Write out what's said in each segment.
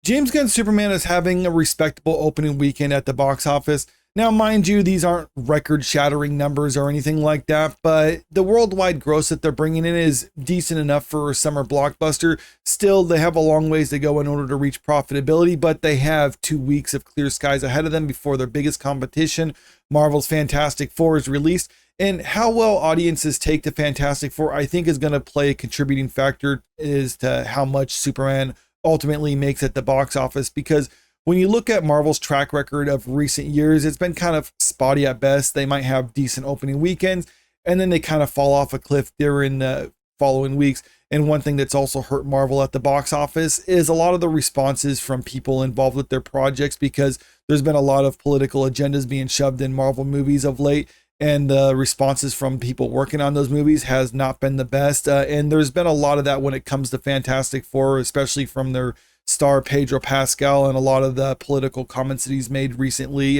James Gunn's Superman is having a respectable opening weekend at the box office. Now, mind you, these aren't record-shattering numbers or anything like that, but the worldwide gross that they're bringing in is decent enough for a summer blockbuster. Still, they have a long ways to go in order to reach profitability, but they have 2 weeks of clear skies ahead of them before their biggest competition, Marvel's Fantastic Four, is released. And how well audiences take to Fantastic Four, I think, is going to play a contributing factor as to how much Superman ultimately makes at the box office, because when you look at Marvel's track record of recent years, it's been kind of spotty at best. They might have decent opening weekends, and then they kind of fall off a cliff during the following weeks. And one thing that's also hurt Marvel at the box office is a lot of the responses from people involved with their projects, because there's been a lot of political agendas being shoved in Marvel movies of late, and the responses from people working on those movies has not been the best. And there's been a lot of that when it comes to Fantastic Four, especially from their star Pedro Pascal and a lot of the political comments that he's made recently.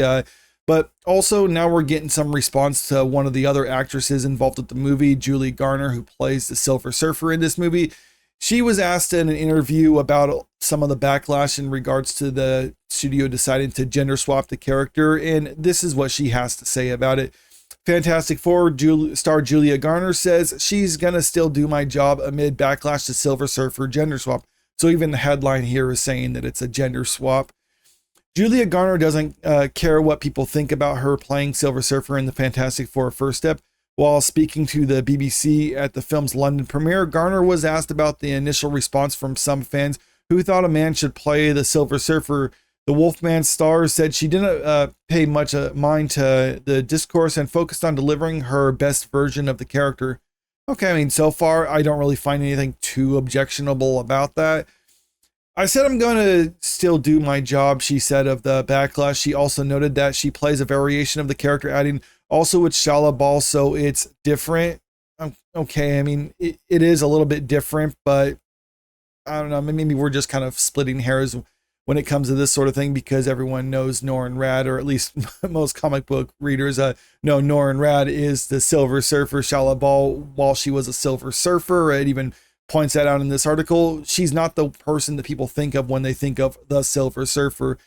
But also now we're getting some response to one of the other actresses involved with the movie, Julia Garner, who plays the Silver Surfer in this movie. She was asked in an interview about some of the backlash in regards to the studio deciding to gender swap the character, and this is what she has to say about it. Fantastic Four star Julia Garner says, "She's gonna still do my job amid backlash to Silver Surfer gender swap." So even the headline here is saying that it's a gender swap. Julia Garner doesn't care what people think about her playing Silver Surfer in the Fantastic Four First Step. While speaking to the BBC at the film's London premiere, Garner was asked about the initial response from some fans who thought a man should play the Silver Surfer. The Wolfman star said she didn't pay much mind to the discourse and focused on delivering her best version of the character. Okay, I mean, so far, I don't really find anything too objectionable about that. I said I'm going to still do my job, she said of the backlash. She also noted that she plays a variation of the character, adding, also it's sjalla-bal, so it's different. Okay, I mean, it is a little bit different, but I don't know, maybe we're just kind of splitting hairs when it comes to this sort of thing, because everyone knows Norrin Radd, or at least most comic book readers know Norrin Radd is the Silver Surfer. Sjalla-bal, while she was a Silver Surfer, it even points that out in this article, she's not the person that people think of when they think of the Silver Surfer.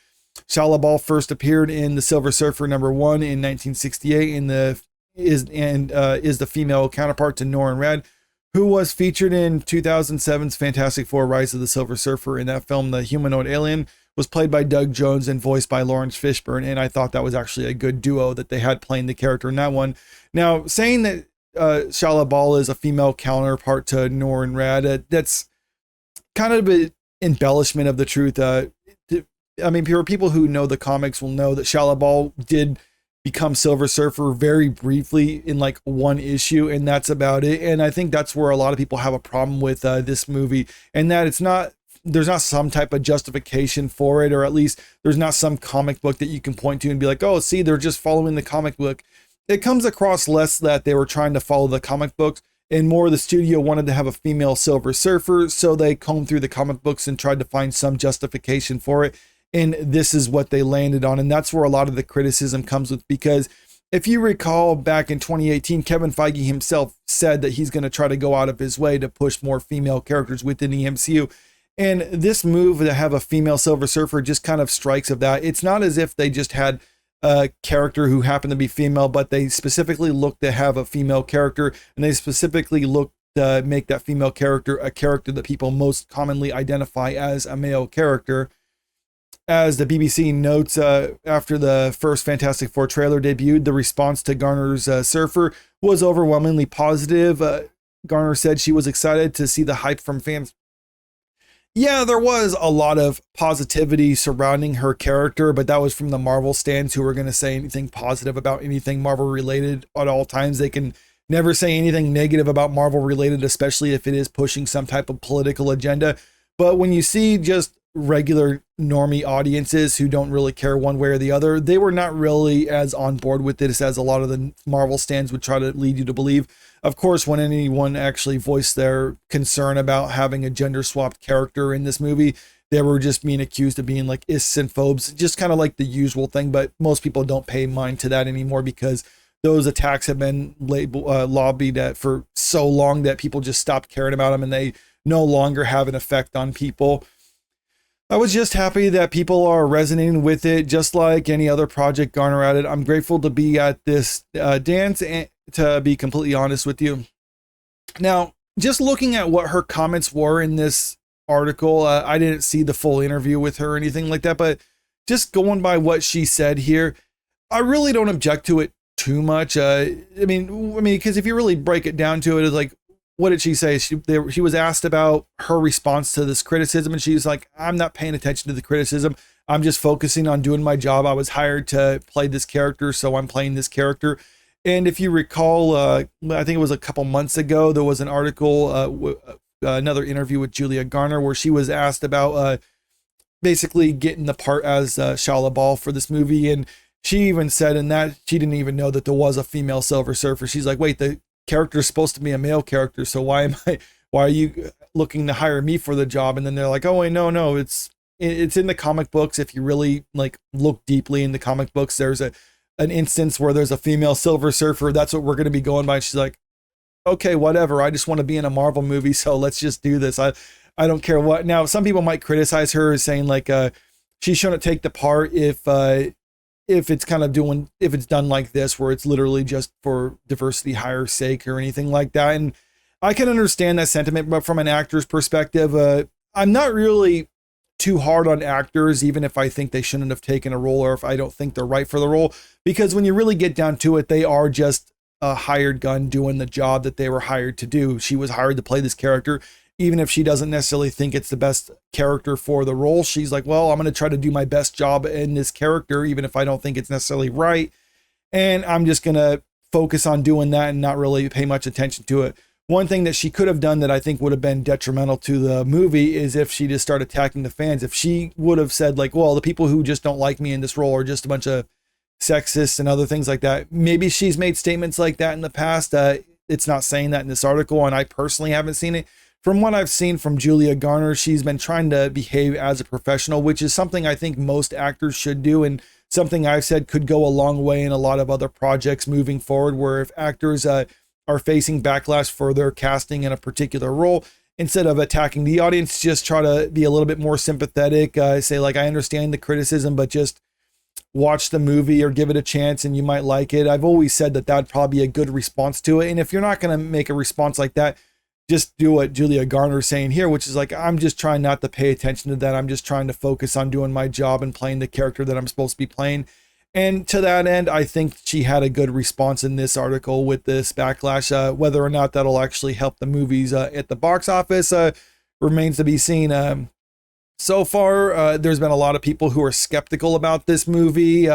Sjalla-bal first appeared in the Silver Surfer #1 in 1968 is the female counterpart to Norrin Radd, who was featured in 2007's Fantastic Four Rise of the Silver Surfer. In that film, the humanoid alien was played by Doug Jones and voiced by Lawrence Fishburne, and I thought that was actually a good duo that they had playing the character in that one. Now, saying that Sjalla-bal is a female counterpart to Norrin Radd, that's kind of an embellishment of the truth. I mean, people who know the comics will know that Sjalla-bal did become Silver Surfer very briefly in like one issue, and that's about it. And I think that's where a lot of people have a problem with this movie, and that there's not some type of justification for it, or at least there's not some comic book that you can point to and be like, oh, see, they're just following the comic book. It comes across less that they were trying to follow the comic books, and more the studio wanted to have a female Silver Surfer, so they combed through the comic books and tried to find some justification for it. And this is what they landed on. And that's where a lot of the criticism comes with, because if you recall back in 2018, Kevin Feige himself said that he's going to try to go out of his way to push more female characters within the MCU. And this move to have a female Silver Surfer just kind of strikes of that. It's not as if they just had a character who happened to be female, but they specifically looked to have a female character, and they specifically looked to make that female character a character that people most commonly identify as a male character. As the BBC notes, after the first Fantastic Four trailer debuted, the response to Garner's Surfer was overwhelmingly positive. Garner said she was excited to see the hype from fans. Yeah, there was a lot of positivity surrounding her character, but that was from the Marvel stands, who were going to say anything positive about anything Marvel related at all times. They can never say anything negative about Marvel related, especially if it is pushing some type of political agenda. But when you see just regular normie audiences who don't really care one way or the other, they were not really as on board with this as a lot of the Marvel stands would try to lead you to believe. Of course, when anyone actually voiced their concern about having a gender swapped character in this movie, they were just being accused of being like ists and phobes, just kind of like the usual thing. But most people don't pay mind to that anymore, because those attacks have been lobbied at for so long that people just stopped caring about them, and they no longer have an effect on people. I was just happy that people are resonating with it, just like any other project Garner at it. I'm grateful to be at this dance, and to be completely honest with you. Now, just looking at what her comments were in this article, I didn't see the full interview with her or anything like that, but just going by what she said here, I really don't object to it too much. I mean, because if you really break it down to it, it's like, what did she say? She was asked about her response to this criticism, and she's like, I'm not paying attention to the criticism. I'm just focusing on doing my job. I was hired to play this character, so I'm playing this character. And if you recall, I think it was a couple months ago, there was an article, another interview with Julia Garner, where she was asked about basically getting the part as sjalla-bal for this movie. And she even said in that she didn't even know that there was a female Silver Surfer. She's like, wait, the character is supposed to be a male character, so why are you looking to hire me for the job? And then they're like, oh wait, no, it's in the comic books. If you really like look deeply in the comic books, there's an instance where there's a female Silver Surfer. That's what we're going to be going by. And she's like, okay, whatever, I just want to be in a Marvel movie, so let's just do this. I don't care what. Now, some people might criticize her as saying like she shouldn't take the part if it's if it's done like this, where it's literally just for diversity hire's sake or anything like that. And I can understand that sentiment, but from an actor's perspective, I'm not really too hard on actors, even if I think they shouldn't have taken a role or if I don't think they're right for the role, because when you really get down to it, they are just a hired gun doing the job that they were hired to do. She was hired to play this character. Even if she doesn't necessarily think it's the best character for the role, she's like, well, I'm going to try to do my best job in this character, even if I don't think it's necessarily right. And I'm just going to focus on doing that and not really pay much attention to it. One thing that she could have done that I think would have been detrimental to the movie is if she just started attacking the fans. If she would have said like, well, the people who just don't like me in this role are just a bunch of sexists and other things like that. Maybe she's made statements like that in the past. It's not saying that in this article, and I personally haven't seen it. From what I've seen from Julia Garner, she's been trying to behave as a professional, which is something I think most actors should do, and something I've said could go a long way in a lot of other projects moving forward, where if actors are facing backlash for their casting in a particular role, instead of attacking the audience, just try to be a little bit more sympathetic. Say like, I understand the criticism, but just watch the movie or give it a chance and you might like it. I've always said that that'd probably be a good response to it. And if you're not going to make a response like that, just do what Julia Garner is saying here, which is like, I'm just trying not to pay attention to that. I'm just trying to focus on doing my job and playing the character that I'm supposed to be playing. And to that end, I think she had a good response in this article with this backlash. Whether or not that'll actually help the movies at the box office remains to be seen. So far, there's been a lot of people who are skeptical about this movie.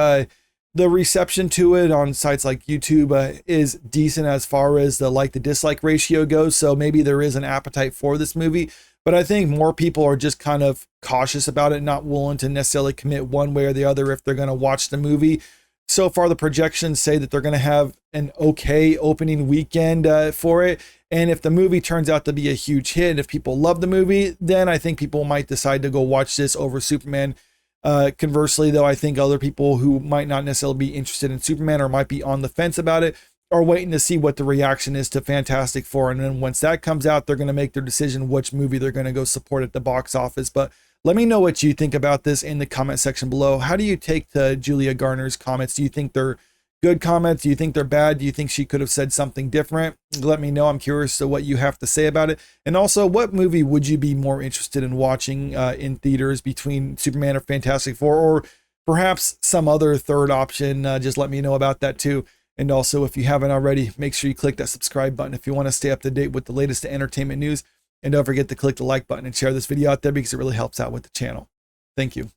The reception to it on sites like YouTube is decent as far as the like to dislike ratio goes. So maybe there is an appetite for this movie, but I think more people are just kind of cautious about it, not willing to necessarily commit one way or the other if they're going to watch the movie. So far, the projections say that they're going to have an okay opening weekend for it. And if the movie turns out to be a huge hit, if people love the movie, then I think people might decide to go watch this over Superman. Conversely, though, I think other people who might not necessarily be interested in Superman or might be on the fence about it are waiting to see what the reaction is to Fantastic Four. And then once that comes out, they're going to make their decision which movie they're going to go support at the box office. But let me know what you think about this in the comment section below. How do you take to Julia Garner's comments? Do you think they're good comments? Do you think they're bad? Do you think she could have said something different? Let me know. I'm curious to what you have to say about it. And also, what movie would you be more interested in watching in theaters between Superman or Fantastic Four, or perhaps some other third option? Just let me know about that too. And also, if you haven't already, make sure you click that subscribe button if you want to stay up to date with the latest entertainment news. And don't forget to click the like button and share this video out there because it really helps out with the channel. Thank you.